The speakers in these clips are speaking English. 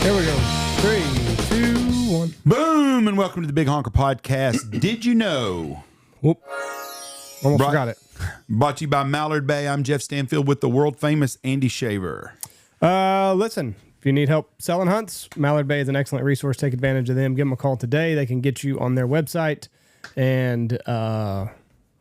Here we go. 3, 2, 1. Boom, and welcome to the Big Honker Podcast. Did you know? Whoop. Almost forgot it. Brought to you by Mallard Bay. I'm Jeff Stanfield with the world famous Andy Shaver. Listen, if you need help selling hunts, Mallard Bay is an excellent resource. Take advantage of them. Give them a call today. They can get you on their website, and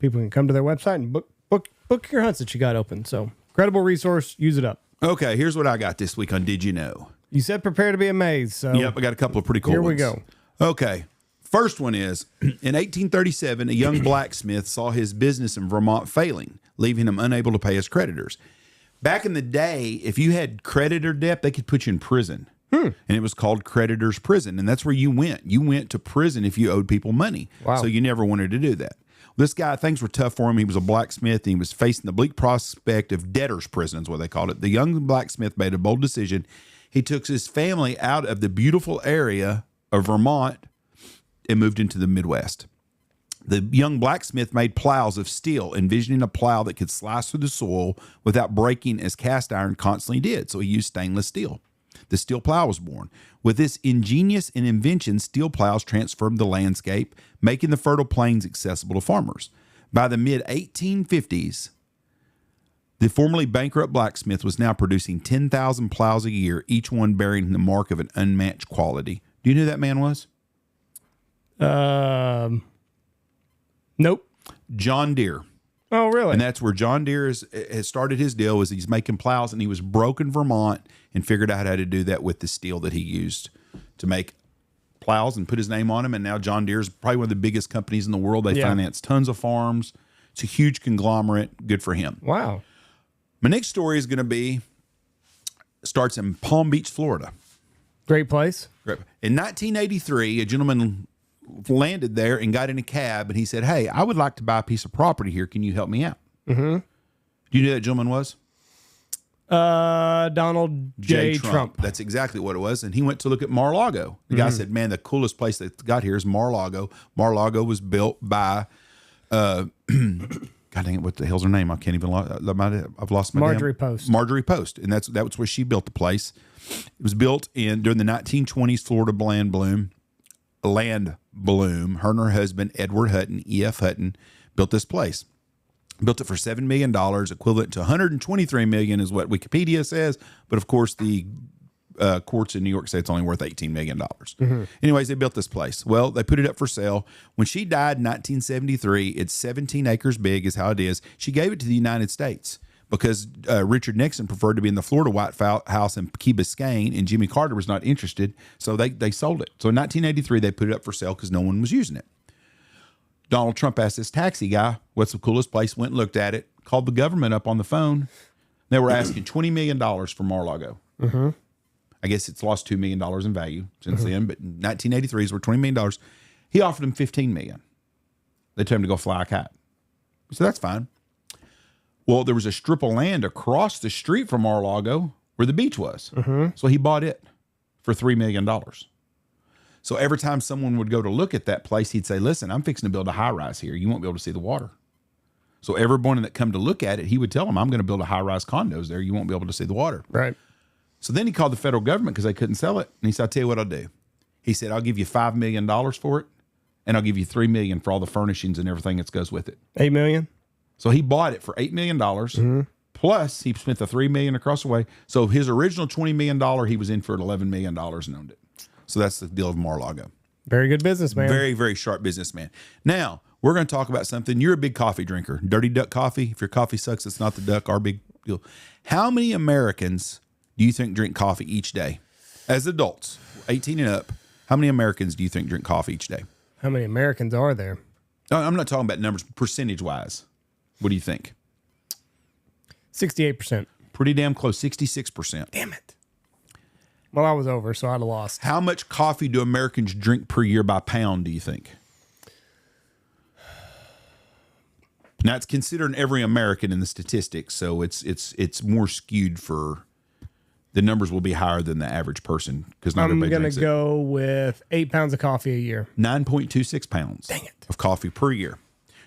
people can come to their website and book your hunts that you got open. So, credible resource. Use it up. Okay, here's what I got this week on Did You Know? You said prepare to be amazed. So Yep, I got a couple of pretty cool ones. Here we go. Okay, first one is, in 1837, a young blacksmith saw his business in Vermont failing, leaving him unable to pay his creditors. Back in the day, if you had creditor debt, they could put you in prison. And it was called creditor's prison. And that's where you went. You went to prison if you owed people money. Wow. So you never wanted to do that. This guy, things were tough for him. He was a blacksmith, and he was facing the bleak prospect of debtor's prison, is what they called it. The young blacksmith made a bold decision. He took his family out of the beautiful area of Vermont and moved into the Midwest. The young blacksmith made plows of steel, envisioning a plow that could slice through the soil without breaking as cast iron constantly did. So he used stainless steel. The steel plow was born. With this ingenious invention, steel plows transformed the landscape, making the fertile plains accessible to farmers. By the mid-1850s, the formerly bankrupt blacksmith was now producing 10,000 plows a year, each one bearing the mark of an unmatched quality. Do you know who that man was? Nope. John Deere. Oh, really? And that's where John Deere has started his deal, is he's making plows, and he was broke in Vermont and figured out how to do that with the steel that he used to make plows and put his name on them. And now John Deere is probably one of the biggest companies in the world. They finance tons of farms. It's a huge conglomerate. Good for him. Wow. My next story starts in Palm Beach, Florida. Great place. In 1983, a gentleman landed there and got in a cab, and he said, "Hey, I would like to buy a piece of property here. Can you help me out?" Mm-hmm. Do you know who that gentleman was? Donald J. Trump. That's exactly what it was. And he went to look at Mar-a-Lago. The guy said, "Man, the coolest place that's got here is Mar-a-Lago." Mar-a-Lago was built by, God dang it, what the hell's her name? I can't even, I've lost my Marjorie Post. Marjorie Post. And that was where she during the 1920s Florida land bloom. Her and her husband, Edward Hutton, E.F. Hutton, built this place. Built it for $7 million, equivalent to $123 million is what Wikipedia says. But of course, the courts in New York say it's only worth $18 million. Anyways, they built this place. Well, they put it up for sale. When she died in 1973, it's 17 acres big is how it is. She gave it to the United States because Richard Nixon preferred to be in the Florida White House in Key Biscayne, and Jimmy Carter was not interested. So they sold it. So in 1983, they put it up for sale because no one was using it. Donald Trump asked this taxi guy, "What's the coolest place?" Went and looked at it, called the government up on the phone. They were asking $20 million for Mar-a-Lago. I guess it's lost $2 million in value since then, but in 1983 is worth $20 million. He offered him $15 million. They told him to go fly a kite. So that's fine. Well, there was a strip of land across the street from Mar-a-Lago where the beach was. So he bought it for $3 million. So every time someone would go to look at that place, he'd say, "Listen, I'm fixing to build a high-rise here. You won't be able to see the water." So everyone that come to look at it, he would tell them, "I'm going to build a high-rise condos there. You won't be able to see the water." Right. So then he called the federal government because they couldn't sell it. And he said, "I'll tell you what I'll do." He said, "I'll give you $5 million for it, and I'll give you $3 million for all the furnishings and everything that goes with it." $8 million. So he bought it for $8 million. Plus he spent the $3 million across the way. So his original $20 million, he was in for $11 million and owned it. So that's the deal of Mar-a-Lago. Very good businessman. Very, very sharp businessman. Now, we're going to talk about something. You're a big coffee drinker. Dirty Duck coffee. If your coffee sucks, it's not the duck, our big deal. How many Americans do you think drink coffee each day? As adults, 18 and up, how many Americans do you think drink coffee each day? How many Americans are there? I'm not talking about numbers, percentage-wise. What do you think? 68%. Pretty damn close, 66%. Damn it. Well, I was over, so I'd have lost. How much coffee do Americans drink per year by pound, do you think? Now, it's considering every American in the statistics, so it's more skewed for the numbers will be higher than the average person because not everybody drinks it. I'm going to go with 8 pounds of coffee a year. 9.26 pounds Dang it. of coffee per year.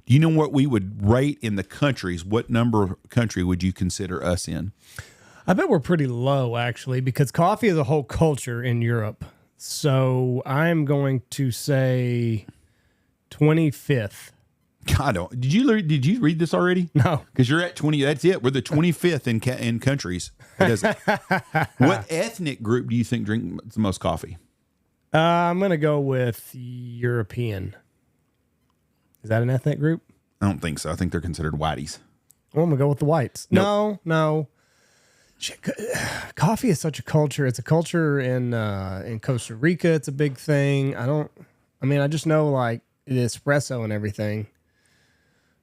Do you know what we would rate in the countries? What number country would you consider us in? I bet we're pretty low, actually, because coffee is a whole culture in Europe. So I'm going to say 25th. God, did you read this already? No. Because you're at 20. That's it. We're the 25th in countries. What ethnic group do you think drink the most coffee? I'm going to go with European. Is that an ethnic group? I don't think so. I think they're considered whiteys. Well, I'm going to go with the whites. Nope. No. Coffee is such a culture. It's a culture in Costa Rica. It's a big thing. I just know like the espresso and everything.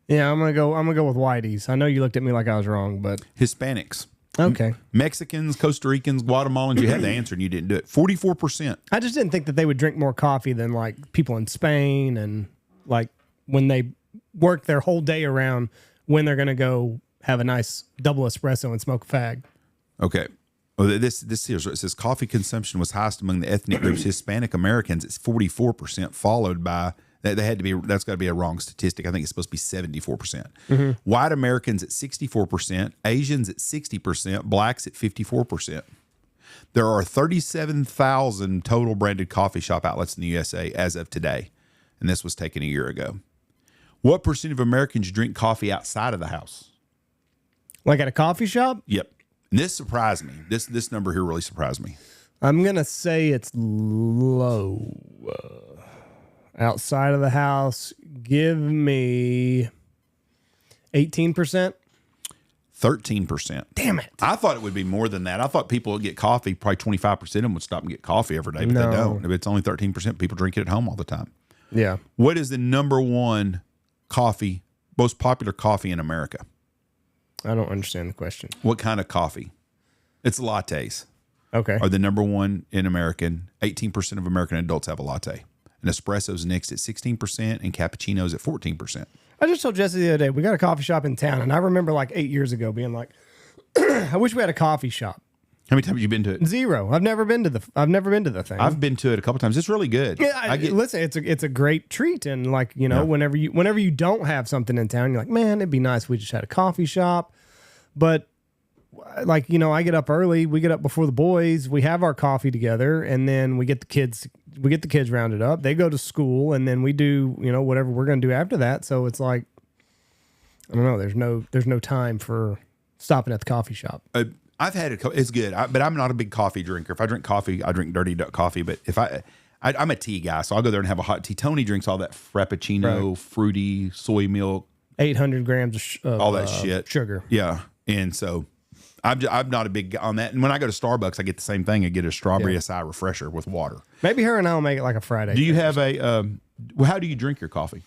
Yeah, I'm gonna go with whiteys. I know you looked at me like I was wrong, but Hispanics. Okay. Mexicans, Costa Ricans, Guatemalans. You had the answer and you didn't do it. 44%. I just didn't think that they would drink more coffee than like people in Spain and like when they work their whole day around when they're gonna go have a nice double espresso and smoke a fag. Okay. Well, this here it says coffee consumption was highest among the ethnic groups. Hispanic Americans, it's 44%, followed by that's got to be a wrong statistic. I think it's supposed to be 74%. White Americans at 64%, Asians at 60%, blacks at 54%. There are 37,000 total branded coffee shop outlets in the USA as of today, and this was taken a year ago. What percent of Americans drink coffee outside of the house? Like at a coffee shop? Yep. And this surprised me. This number here really surprised me. I'm gonna say it's low. Outside of the house, give me 18%. 13%. Damn it. I thought it would be more than that. I thought people would get coffee. Probably 25% of them would stop and get coffee every day, but they don't. It's only 13%. People drink it at home all the time. Yeah. What is the number one most popular coffee in America? I don't understand the question. What kind of coffee? It's lattes. Okay. Are the number one in American. 18% of American adults have a latte. And espresso's next at 16% and cappuccino's at 14%. I just told Jesse the other day, we got a coffee shop in town, and I remember like 8 years ago being like, I wish we had a coffee shop. How many times have you been to it? 0. I've never been to the thing. I've been to it a couple times. It's really good. Yeah, listen, it's a great treat, and like, whenever you don't have something in town, you're like, man, it'd be nice if we just had a coffee shop. But like, I get up early, we get up before the boys, we have our coffee together, and then we get the kids rounded up. They go to school, and then we do, whatever we're going to do after that. So it's like, I don't know. There's no time for stopping at the coffee shop. I've had it. It's good, but I'm not a big coffee drinker. If I drink coffee, I drink dirty duck coffee. But if I'm a tea guy, so I'll go there and have a hot tea. Tony drinks all that frappuccino, fruity soy milk, 800 grams of all that shit, sugar. Yeah, and so I'm not a big guy on that. And when I go to Starbucks, I get the same thing. I get a strawberry acai refresher with water. Maybe her and I will make it like a Friday. Do you have how do you drink your coffee?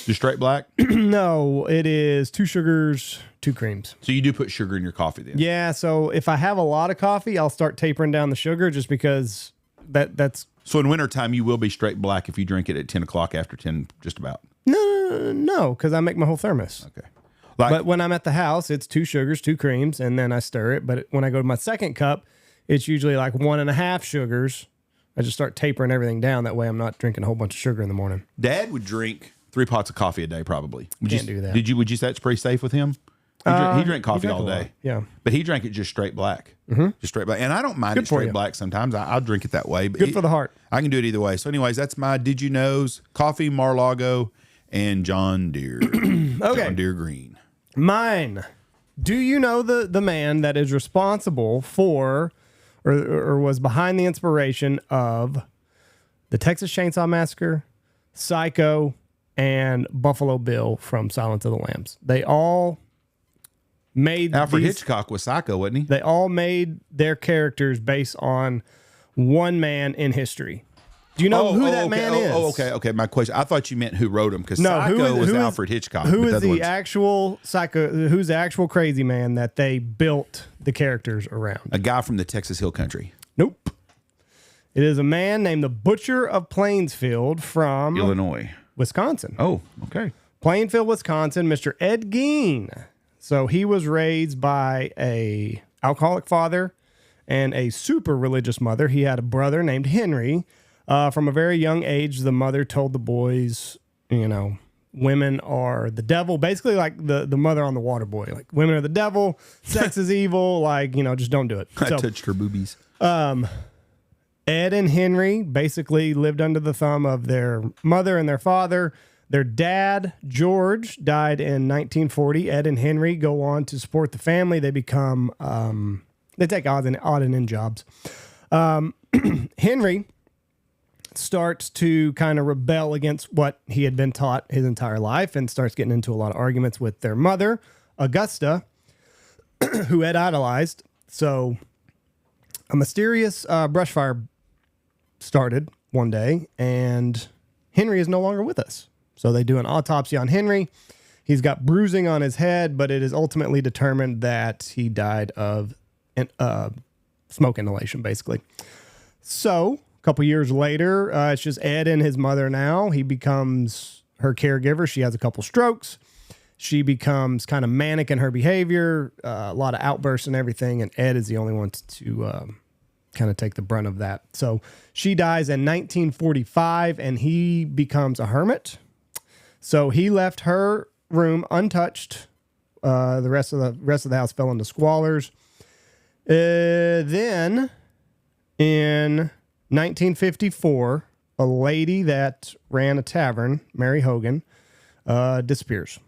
Just straight black? No, it is 2 sugars, 2 creams. So you do put sugar in your coffee then? Yeah. So if I have a lot of coffee, I'll start tapering down the sugar just because that's. So in wintertime, you will be straight black if you drink it at 10 o'clock after 10, just about. No, because I make my whole thermos. Okay. But when I'm at the house, it's 2 sugars, 2 creams, and then I stir it. But when I go to my second cup, it's usually like 1.5 sugars. I just start tapering everything down. That way I'm not drinking a whole bunch of sugar in the morning. Dad would drink 3 pots of coffee a day, probably. Can't do that. Would you say it's pretty safe with him? He drank coffee all day. Yeah. But he drank it just straight black. Mm-hmm. Just straight black. And I don't mind it straight black sometimes. I'll drink it that way. But good for the heart. I can do it either way. So anyways, that's my Did You Knows, coffee, Mar-a-Lago, and John Deere. Okay. John Deere Green. Mine. Do you know the man that is responsible for or was behind the inspiration of the Texas Chainsaw Massacre, Psycho, and Buffalo Bill from Silence of the Lambs? They all made Alfred Hitchcock was Psycho, wasn't he? They all made their characters based on one man in history. Do you know who that man is? Okay. My question, I thought you meant who wrote him, because Psycho was Alfred Hitchcock. Who is the actual Psycho? Who's the actual crazy man that they built the characters around? A guy from the Texas Hill Country. Nope. It is a man named the Butcher of Plainsfield from Illinois. Wisconsin. Oh, okay. Plainfield, Wisconsin, Mr. Ed Gein. So he was raised by a alcoholic father and a super religious mother. He had a brother named Henry. From a very young age, the mother told the boys, women are the devil, basically like the mother on the water boy. Like, women are the devil, sex is evil, like, just don't do it. I touched her boobies. Ed and Henry basically lived under the thumb of their mother and their father. Their dad, George, died in 1940. Ed and Henry go on to support the family. They become, they take odd and end jobs. Henry starts to kind of rebel against what he had been taught his entire life and starts getting into a lot of arguments with their mother, Augusta, who Ed idolized. So a mysterious brush fire started one day, and Henry is no longer with us. So they do an autopsy on Henry. He's got bruising on his head, but it is ultimately determined that he died of smoke inhalation, basically. So a couple years later, it's just Ed and his mother now. He becomes her caregiver. She has a couple strokes. She becomes kind of manic in her behavior, a lot of outbursts and everything, and Ed is the only one to kind of take the brunt of that. So she dies in 1945, and he becomes a hermit. So he left her room untouched. The rest of the house fell into squalors. Then in 1954, a lady that ran a tavern, Mary Hogan, disappears.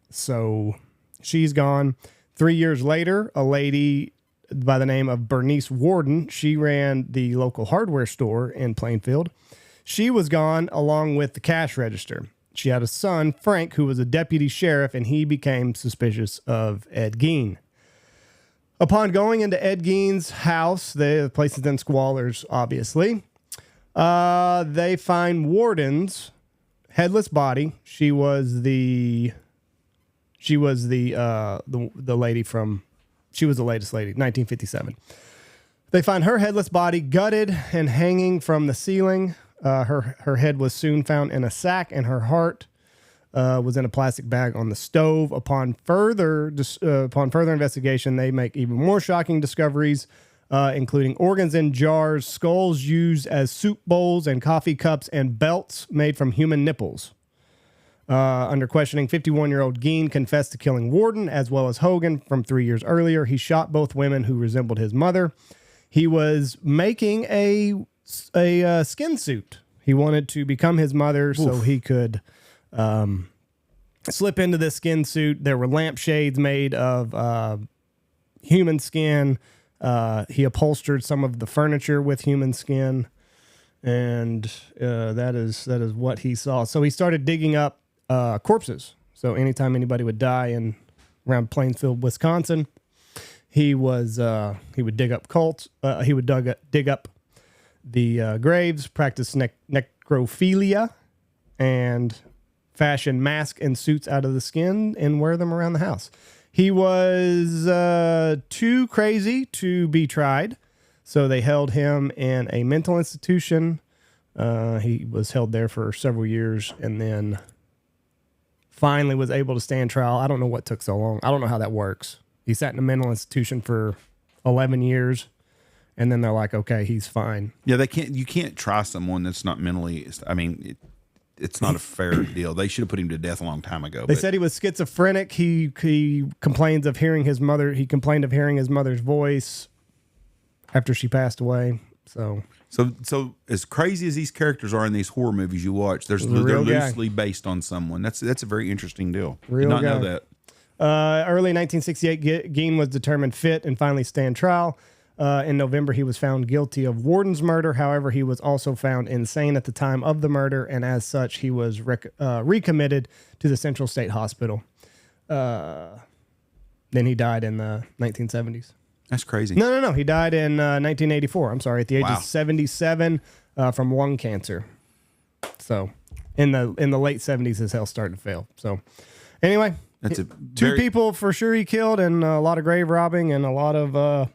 So she's gone. 3 years later, a lady by the name of Bernice Warden, she ran the local hardware store in Plainfield. She was gone along with the cash register. She had a son, Frank, who was a deputy sheriff, and he became suspicious of Ed Gein. Upon going into Ed Gein's house, the place is in squalors, obviously, they find Warden's headless body. She was the lady from, she was the latest lady, 1957. They find her headless body gutted and hanging from the ceiling. Her head was soon found in a sack, and her heart was in a plastic bag on the stove. Upon further investigation, they make even more shocking discoveries, including organs in jars, skulls used as soup bowls and coffee cups, and belts made from human nipples. Under questioning, 51-year-old Gein confessed to killing Warden as well as Hogan from 3 years earlier. He shot both women who resembled his mother. He was making a skin suit. He wanted to become his mother so he could slip into this skin suit. There were lampshades made of human skin. He upholstered some of the furniture with human skin, and that is what he saw. So he started digging up corpses. So anytime anybody would die around Plainsfield, Wisconsin, he would dig up cults. He would dig up the graves, practice necrophilia, and fashion masks and suits out of the skin and wear them around the house. He was too crazy to be tried, so they held him in a mental institution. He was held there for several years and then finally was able to stand trial. I don't know what took so long. I don't know how that works. He sat in a mental institution for 11 years. And then they're like, okay, he's fine. Yeah, you can't try someone that's not mentally, I mean, it's not a fair deal. They should have put him to death a long time ago. They said he was schizophrenic. He complains of hearing his mother. He complained of hearing his mother's voice after she passed away. So as crazy as these characters are in these horror movies you watch, they're loosely based on someone. That's a very interesting deal. Real Did not guy. know that. Early 1968, Gein was determined fit and finally stand trial. In November, he was found guilty of Warden's murder. However, he was also found insane at the time of the murder, and as such, he was recommitted to the Central State Hospital. Then he died in the 1970s. That's crazy. No. He died in 1984. I'm sorry, at the age Wow. of 77 from lung cancer. So, in the late 70s, his health started to fail. So, anyway, That's two people for sure he killed, and a lot of grave robbing, and a lot of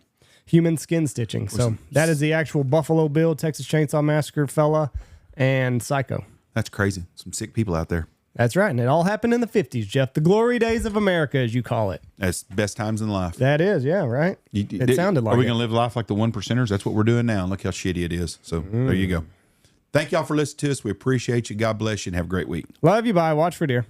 human skin stitching. So that is the actual Buffalo Bill, Texas Chainsaw Massacre fella, and Psycho. That's crazy. Some sick people out there. That's right. And it all happened in the 50s, Jeff. The glory days of America, as you call it. That's best times in life. That is, yeah, right? It sounded like Are we it. going to live life like the one percenters? That's what we're doing now. Look how shitty it is. So there you go. Thank y'all for listening to us. We appreciate you. God bless you and have a great week. Love you. Bye. Watch for deer.